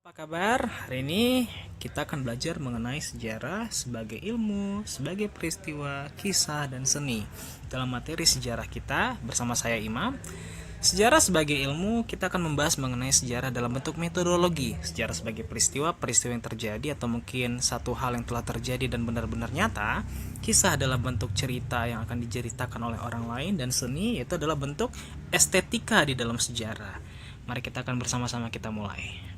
Apa kabar? Hari ini kita akan belajar mengenai sejarah sebagai ilmu, sebagai peristiwa, kisah, dan seni. Dalam materi sejarah kita bersama saya Imam. Sejarah sebagai ilmu, kita akan membahas mengenai sejarah dalam bentuk metodologi. Sejarah sebagai peristiwa, peristiwa yang terjadi atau mungkin satu hal yang telah terjadi dan benar-benar nyata. Kisah dalam bentuk cerita yang akan diceritakan oleh orang lain, dan seni yaitu adalah bentuk estetika di dalam sejarah. Mari kita akan bersama-sama kita mulai.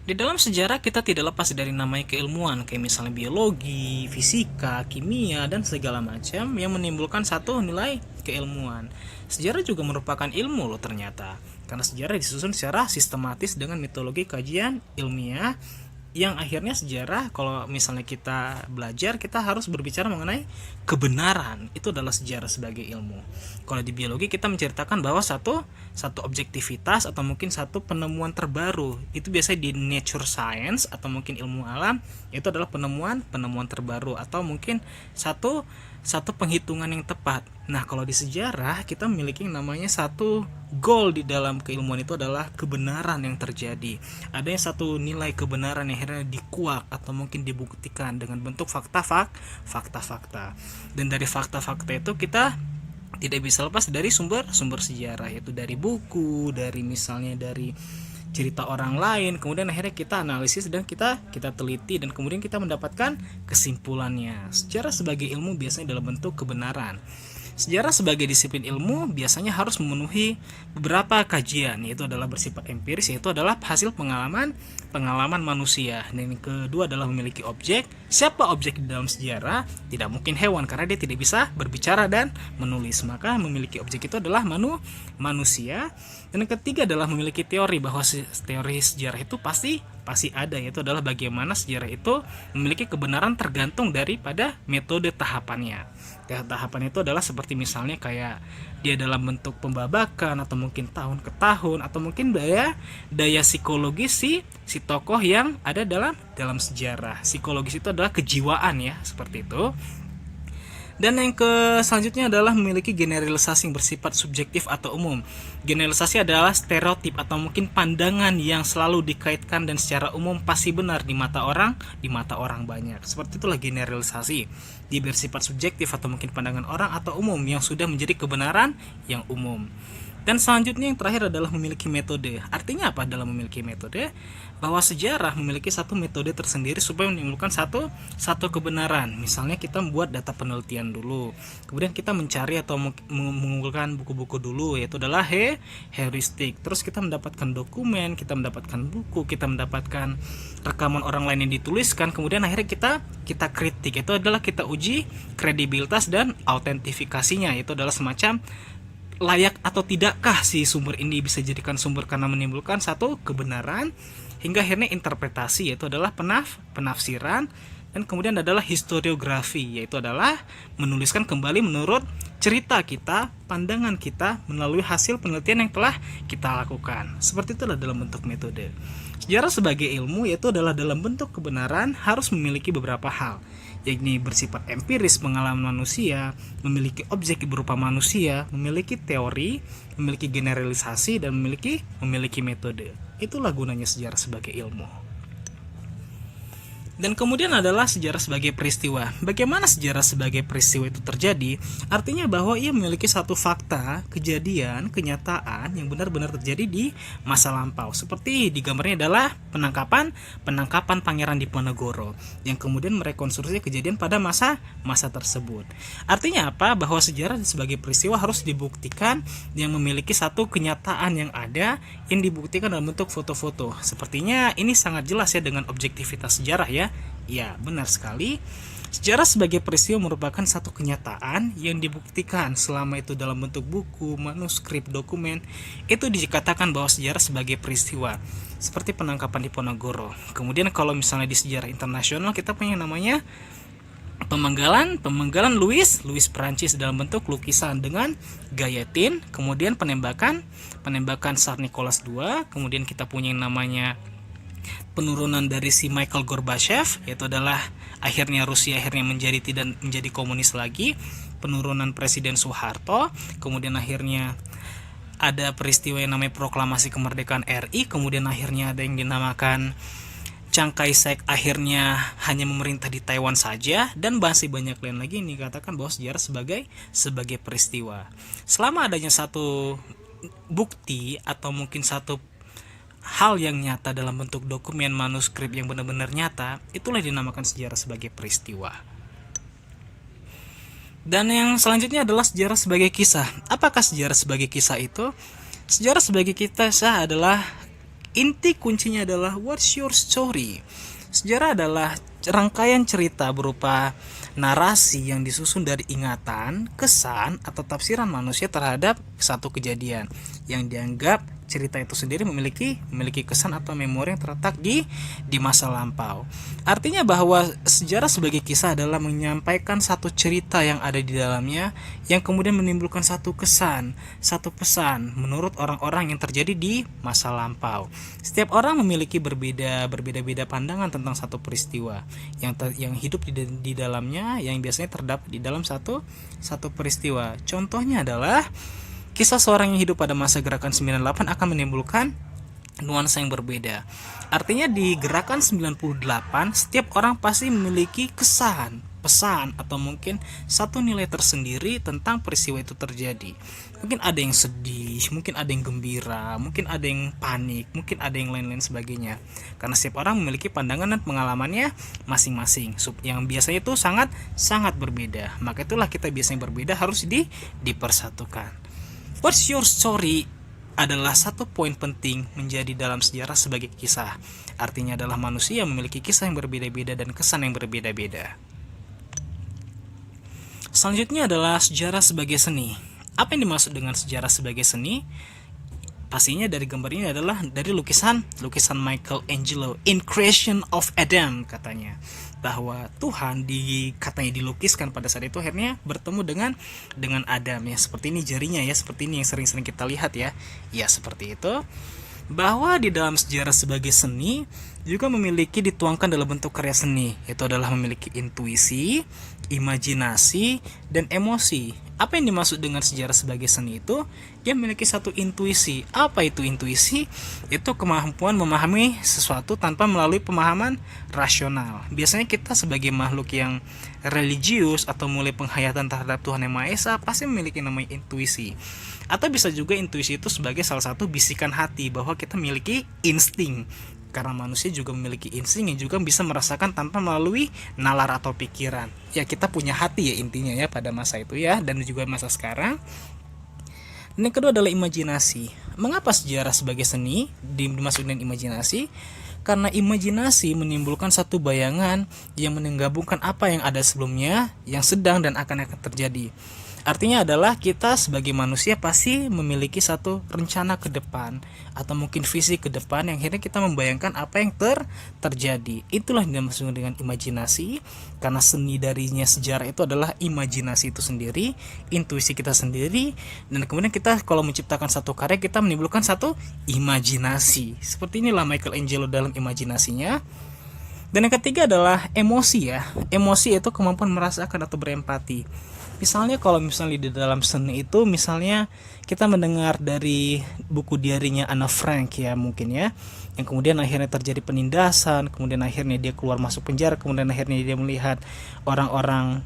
Di dalam sejarah kita tidak lepas dari namanya keilmuan, kayak misalnya biologi, fisika, kimia, dan segala macam yang menimbulkan satu nilai keilmuan. Sejarah juga merupakan ilmu loh ternyata, karena sejarah disusun secara sistematis dengan metodologi kajian ilmiah yang akhirnya sejarah, kalau misalnya kita belajar, kita harus berbicara mengenai kebenaran. Itu adalah sejarah sebagai ilmu. Kalau di biologi kita menceritakan bahwa satu objektivitas atau mungkin satu penemuan terbaru, itu biasanya di nature science atau mungkin ilmu alam, itu adalah penemuan terbaru atau mungkin satu penghitungan yang tepat. Nah, kalau di sejarah kita memiliki yang namanya satu goal di dalam keilmuan, itu adalah kebenaran yang terjadi. Ada yang satu nilai kebenaran yang akhirnya dikuak atau mungkin dibuktikan dengan bentuk fakta-fakta. Dan dari fakta-fakta itu kita tidak bisa lepas dari sumber sejarah, yaitu dari buku, dari misalnya dari cerita orang lain, kemudian akhirnya kita analisis dan kita teliti, dan kemudian kita mendapatkan kesimpulannya. Sejarah sebagai ilmu biasanya dalam bentuk kebenaran. Sejarah sebagai disiplin ilmu biasanya harus memenuhi beberapa kajian, yaitu adalah bersifat empiris, yaitu adalah hasil pengalaman manusia. Dan yang kedua adalah memiliki objek. Siapa objek di dalam sejarah? Tidak mungkin hewan, karena dia tidak bisa berbicara dan menulis. Maka memiliki objek itu adalah manusia. Dan yang ketiga adalah memiliki teori, bahwa teori sejarah itu pasti ada, yaitu adalah bagaimana sejarah itu memiliki kebenaran tergantung daripada metode tahapannya. Tahapan itu adalah seperti misalnya kayak dia dalam bentuk pembabakan, atau mungkin tahun ke tahun, atau mungkin daya psikologis si tokoh yang ada dalam sejarah. Psikologis itu adalah kejiwaan ya, seperti itu. Dan yang selanjutnya adalah memiliki generalisasi yang bersifat subjektif atau umum. Generalisasi adalah stereotip atau mungkin pandangan yang selalu dikaitkan dan secara umum pasti benar di mata orang banyak. Seperti itulah generalisasi. Dia bersifat subjektif atau mungkin pandangan orang atau umum yang sudah menjadi kebenaran yang umum. Dan selanjutnya yang terakhir adalah memiliki metode. Artinya apa dalam memiliki metode? Bahwa sejarah memiliki satu metode tersendiri supaya menimbulkan satu kebenaran. Misalnya kita membuat data penelitian dulu, kemudian kita mencari atau mengumpulkan buku-buku dulu, yaitu adalah heuristik. Terus kita mendapatkan dokumen, kita mendapatkan buku, kita mendapatkan rekaman orang lain yang dituliskan, kemudian akhirnya kita kritik. Itu adalah kita uji kredibilitas dan autentifikasinya. Itu adalah semacam layak atau tidakkah si sumber ini bisa dijadikan sumber karena menimbulkan satu kebenaran, hingga akhirnya interpretasi, yaitu adalah penafsiran, dan kemudian adalah historiografi, yaitu adalah menuliskan kembali menurut cerita kita, pandangan kita melalui hasil penelitian yang telah kita lakukan. Seperti itulah dalam bentuk metode. Sejarah sebagai ilmu yaitu adalah dalam bentuk kebenaran harus memiliki beberapa hal, yakni bersifat empiris pengalaman manusia, memiliki objek berupa manusia, memiliki teori, memiliki generalisasi, dan memiliki metode. Itulah gunanya sejarah sebagai ilmu. Dan kemudian adalah sejarah sebagai peristiwa. Bagaimana sejarah sebagai peristiwa itu terjadi? Artinya bahwa ia memiliki satu fakta, kejadian, kenyataan yang benar-benar terjadi di masa lampau. Seperti di gambarnya adalah penangkapan Pangeran Diponegoro yang kemudian merekonstruksi kejadian pada masa tersebut. Artinya apa? Bahwa sejarah sebagai peristiwa harus dibuktikan yang memiliki satu kenyataan yang ada, yang dibuktikan dalam bentuk foto-foto. Sepertinya ini sangat jelas ya dengan objektivitas sejarah ya. Ya, benar sekali. Sejarah sebagai peristiwa merupakan satu kenyataan yang dibuktikan, selama itu dalam bentuk buku, manuskrip, dokumen. Itu dikatakan bahwa sejarah sebagai peristiwa. Seperti penangkapan Diponegoro. Kemudian kalau misalnya di sejarah internasional kita punya namanya pemenggalan Louis Prancis dalam bentuk lukisan dengan guillotine. Kemudian penembakan Tsar Nicholas II. Kemudian kita punya yang namanya penurunan dari si Michael Gorbachev, yaitu adalah akhirnya Rusia tidak menjadi komunis lagi, penurunan Presiden Soeharto, kemudian akhirnya ada peristiwa yang namanya proklamasi kemerdekaan RI, kemudian akhirnya ada yang dinamakan Chiang Kai-shek akhirnya hanya memerintah di Taiwan saja, dan masih banyak lain lagi yang dikatakan bahwa sejarah sebagai peristiwa. Selama adanya satu bukti atau mungkin satu hal yang nyata dalam bentuk dokumen manuskrip yang benar-benar nyata, itulah dinamakan sejarah sebagai peristiwa. Dan yang selanjutnya adalah sejarah sebagai kisah. Apakah sejarah sebagai kisah itu? Sejarah sebagai kisah adalah inti kuncinya adalah what's your story. Sejarah adalah rangkaian cerita berupa narasi yang disusun dari ingatan, kesan, atau tafsiran manusia terhadap satu kejadian yang dianggap cerita itu sendiri memiliki kesan atau memori yang terletak di masa lampau. Artinya bahwa sejarah sebagai kisah adalah menyampaikan satu cerita yang ada di dalamnya yang kemudian menimbulkan satu kesan, satu pesan menurut orang-orang yang terjadi di masa lampau. Setiap orang memiliki berbeda-beda pandangan tentang satu peristiwa yang hidup di dalamnya, yang biasanya terdapat di dalam satu peristiwa. Contohnya adalah kisah seorang yang hidup pada masa gerakan 98 akan menimbulkan nuansa yang berbeda. Artinya di gerakan 98 setiap orang pasti memiliki kesan, pesan, atau mungkin satu nilai tersendiri tentang peristiwa itu terjadi. Mungkin ada yang sedih, mungkin ada yang gembira, mungkin ada yang panik, mungkin ada yang lain-lain sebagainya. Karena setiap orang memiliki pandangan dan pengalamannya masing-masing yang biasanya itu sangat berbeda. Maka itulah kita biasanya berbeda harus dipersatukan. What's your story adalah satu poin penting menjadi dalam sejarah sebagai kisah. Artinya adalah manusia memiliki kisah yang berbeda-beda dan kesan yang berbeda-beda. Selanjutnya adalah sejarah sebagai seni. Apa yang dimaksud dengan sejarah sebagai seni? Pastinya dari gambar ini adalah dari lukisan Michelangelo, In Creation of Adam, katanya. Bahwa Tuhan katanya dilukiskan pada saat itu akhirnya bertemu dengan Adam, ya seperti ini jarinya, ya seperti ini yang sering-sering kita lihat, ya seperti itu. Bahwa di dalam sejarah sebagai seni juga memiliki dituangkan dalam bentuk karya seni, yaitu adalah memiliki intuisi, imajinasi, dan emosi. Apa yang dimaksud dengan sejarah sebagai seni itu? Dia memiliki satu intuisi. Apa itu intuisi? Itu kemampuan memahami sesuatu tanpa melalui pemahaman rasional. Biasanya kita sebagai makhluk yang religius atau mulai penghayatan terhadap Tuhan Yang Maha Esa pasti memiliki namanya intuisi. Atau bisa juga intuisi itu sebagai salah satu bisikan hati bahwa kita memiliki insting. Karena manusia juga memiliki insting yang juga bisa merasakan tanpa melalui nalar atau pikiran. Ya kita punya hati, ya intinya, ya pada masa itu, ya, dan juga masa sekarang. Dan yang kedua adalah imajinasi. Mengapa sejarah sebagai seni dimaksud dengan imajinasi? Karena imajinasi menimbulkan satu bayangan yang menggabungkan apa yang ada sebelumnya, yang sedang dan akan terjadi. Artinya adalah kita sebagai manusia pasti memiliki satu rencana ke depan atau mungkin visi ke depan yang akhirnya kita membayangkan apa yang terjadi. Itulah yang dimaksud dengan imajinasi, karena seni darinya sejarah itu adalah imajinasi itu sendiri, intuisi kita sendiri, dan kemudian kita kalau menciptakan satu karya kita menimbulkan satu imajinasi. Seperti inilah Michelangelo dalam imajinasinya. Dan yang ketiga adalah emosi, ya. Emosi itu kemampuan merasakan atau berempati. Misalnya kalau misalnya di dalam seni itu misalnya kita mendengar dari buku diarinya Anna Frank, ya mungkin, ya, yang kemudian akhirnya terjadi penindasan, kemudian akhirnya dia keluar masuk penjara, kemudian akhirnya dia melihat orang-orang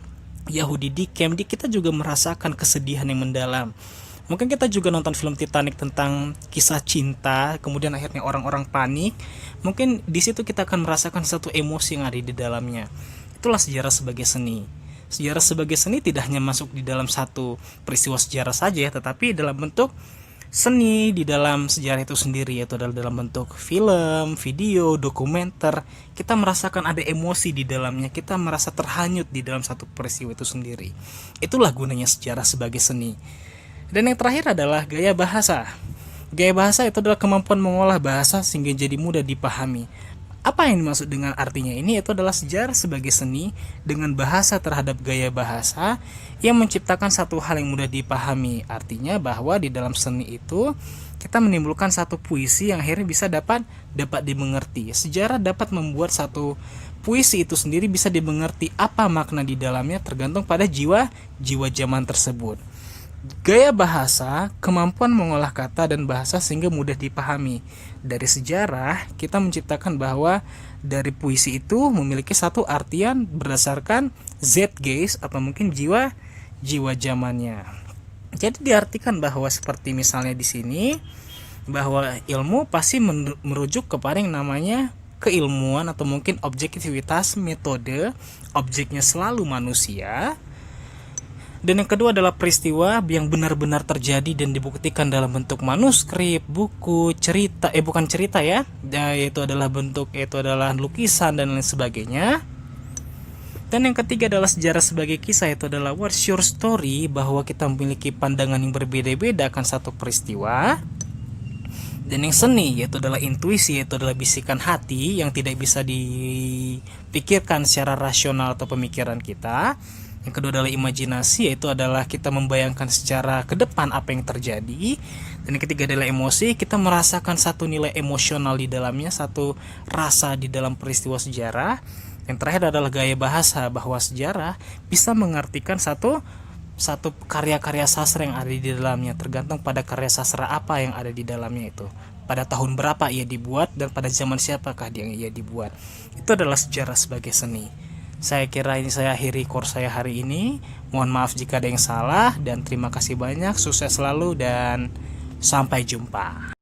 Yahudi di camp. Kita juga merasakan kesedihan yang mendalam. Mungkin kita juga nonton film Titanic tentang kisah cinta, kemudian akhirnya orang-orang panik. Mungkin di situ kita akan merasakan satu emosi yang ada di dalamnya. Itulah sejarah sebagai seni. Sejarah sebagai seni tidak hanya masuk di dalam satu peristiwa sejarah saja, tetapi dalam bentuk seni di dalam sejarah itu sendiri, yaitu adalah dalam bentuk film, video, dokumenter. Kita merasakan ada emosi di dalamnya, kita merasa terhanyut di dalam satu peristiwa itu sendiri. Itulah gunanya sejarah sebagai seni. Dan yang terakhir adalah gaya bahasa. Gaya bahasa itu adalah kemampuan mengolah bahasa sehingga jadi mudah dipahami. Apa yang dimaksud dengan artinya ini? Itu adalah sejarah sebagai seni dengan bahasa terhadap gaya bahasa yang menciptakan satu hal yang mudah dipahami. Artinya bahwa di dalam seni itu kita menimbulkan satu puisi yang akhirnya bisa dapat dimengerti. Sejarah dapat membuat satu puisi itu sendiri bisa dimengerti apa makna di dalamnya tergantung pada jiwa zaman tersebut. Gaya bahasa, kemampuan mengolah kata dan bahasa sehingga mudah dipahami. Dari sejarah, kita menciptakan bahwa dari puisi itu memiliki satu artian berdasarkan zeitgeist atau mungkin jiwa zamannya. Jadi diartikan bahwa seperti misalnya di sini bahwa ilmu pasti merujuk kepada yang namanya keilmuan atau mungkin objektivitas metode, objeknya selalu manusia. Dan yang kedua adalah peristiwa yang benar-benar terjadi dan dibuktikan dalam bentuk manuskrip, buku, cerita, bukan cerita ya, yaitu adalah bentuk, yaitu adalah lukisan dan lain sebagainya. Dan yang ketiga adalah sejarah sebagai kisah, yaitu adalah what's your story, bahwa kita memiliki pandangan yang berbeda-beda akan satu peristiwa. Dan yang seni, yaitu adalah intuisi, yaitu adalah bisikan hati yang tidak bisa dipikirkan secara rasional atau pemikiran kita. Yang kedua adalah imajinasi, yaitu adalah kita membayangkan secara ke depan apa yang terjadi. Dan yang ketiga adalah emosi, kita merasakan satu nilai emosional di dalamnya, satu rasa di dalam peristiwa sejarah. Yang terakhir adalah gaya bahasa, bahwa sejarah bisa mengartikan satu karya-karya sastra yang ada di dalamnya, tergantung pada karya sastra apa yang ada di dalamnya itu, pada tahun berapa ia dibuat dan pada zaman siapakah yang ia dibuat. Itu adalah sejarah sebagai seni. Saya kira ini saya akhiri course saya hari ini. Mohon maaf jika ada yang salah dan terima kasih banyak. Sukses selalu dan sampai jumpa.